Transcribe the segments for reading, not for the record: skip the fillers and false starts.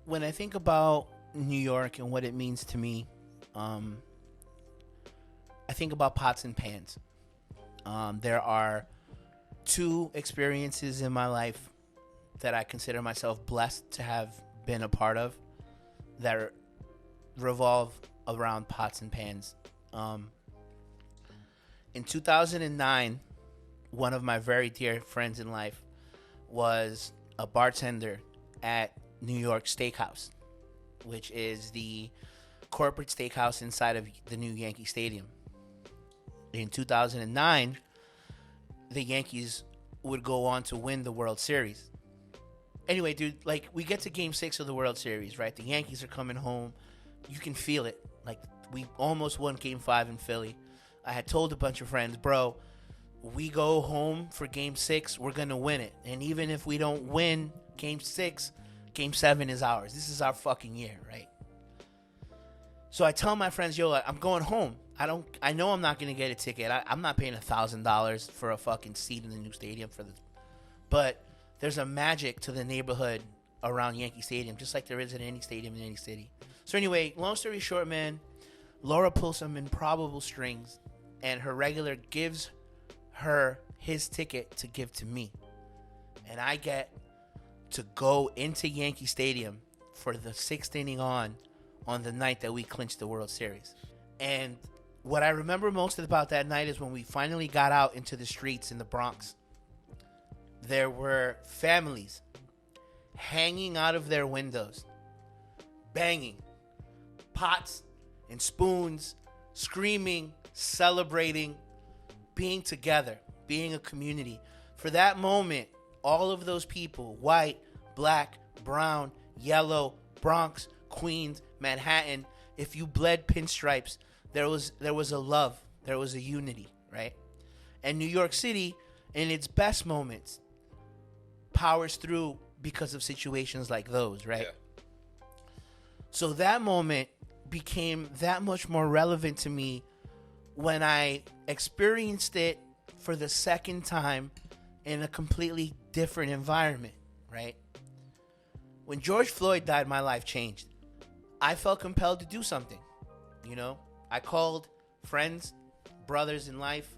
when I think about New York and what it means to me, I think about pots and pans. There are two experiences in my life that I consider myself blessed to have been a part of that revolve around pots and pans. In 2009, one of my very dear friends in life was a bartender at New York Steakhouse, which is the corporate steakhouse inside of the new Yankee Stadium. In 2009, the Yankees would go on to win the World Series. Anyway, dude, like, we get to Game 6 of the World Series, right? The Yankees are coming home. You can feel it. Like, we almost won Game 5 in Philly. I had told a bunch of friends, bro, we go home for Game 6, we're going to win it. And even if we don't win Game 6, Game 7 is ours. This is our fucking year, right? So I tell my friends, yo, I'm going home. I know I'm not going to get a ticket. I'm not paying $1,000 for a fucking seat in the new stadium for this. But there's a magic to the neighborhood around Yankee Stadium, just like there is at any stadium in any city. So anyway, long story short, man, Laura pulls some improbable strings, and her regular gives her his ticket to give to me. And I get to go into Yankee Stadium for the sixth inning on the night that we clinched the World Series. And what I remember most about that night is when we finally got out into the streets in the Bronx. There were families hanging out of their windows, banging pots and spoons, screaming, celebrating, being together, being a community. For that moment, all of those people, white, black, brown, yellow, Bronx, Queens, Manhattan, if you bled pinstripes, there was a love, there was a unity, right? And New York City, in its best moments, powers through because of situations like those, right? Yeah. So that moment became that much more relevant to me when I experienced it for the second time in a completely different environment, right? When George Floyd died, my life changed. I felt compelled to do something, you know? I called friends, brothers in life.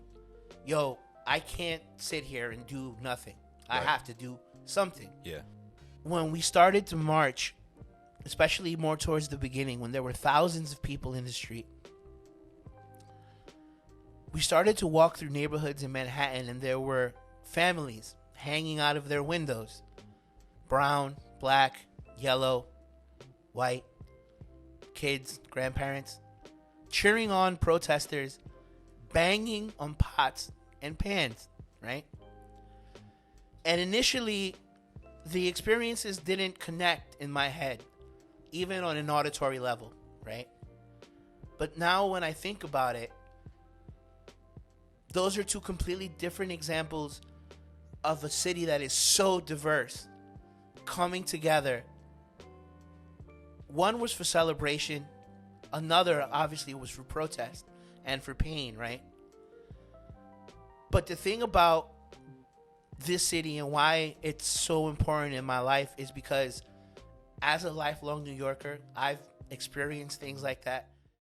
Yo, I can't sit here and do nothing. Right. I have to do something. Yeah. When we started to march, especially more towards the beginning, when there were thousands of people in the street, we started to walk through neighborhoods in Manhattan, and there were families hanging out of their windows. Brown, black, yellow, white, kids, grandparents, cheering on protesters, banging on pots and pans, right? And initially, the experiences didn't connect in my head, even on an auditory level, right? But now when I think about it, those are two completely different examples of a city that is so diverse coming together. One was for celebration. Another, obviously, was for protest and for pain, right? But the thing about this city and why it's so important in my life is because as a lifelong New Yorker, I've experienced things like that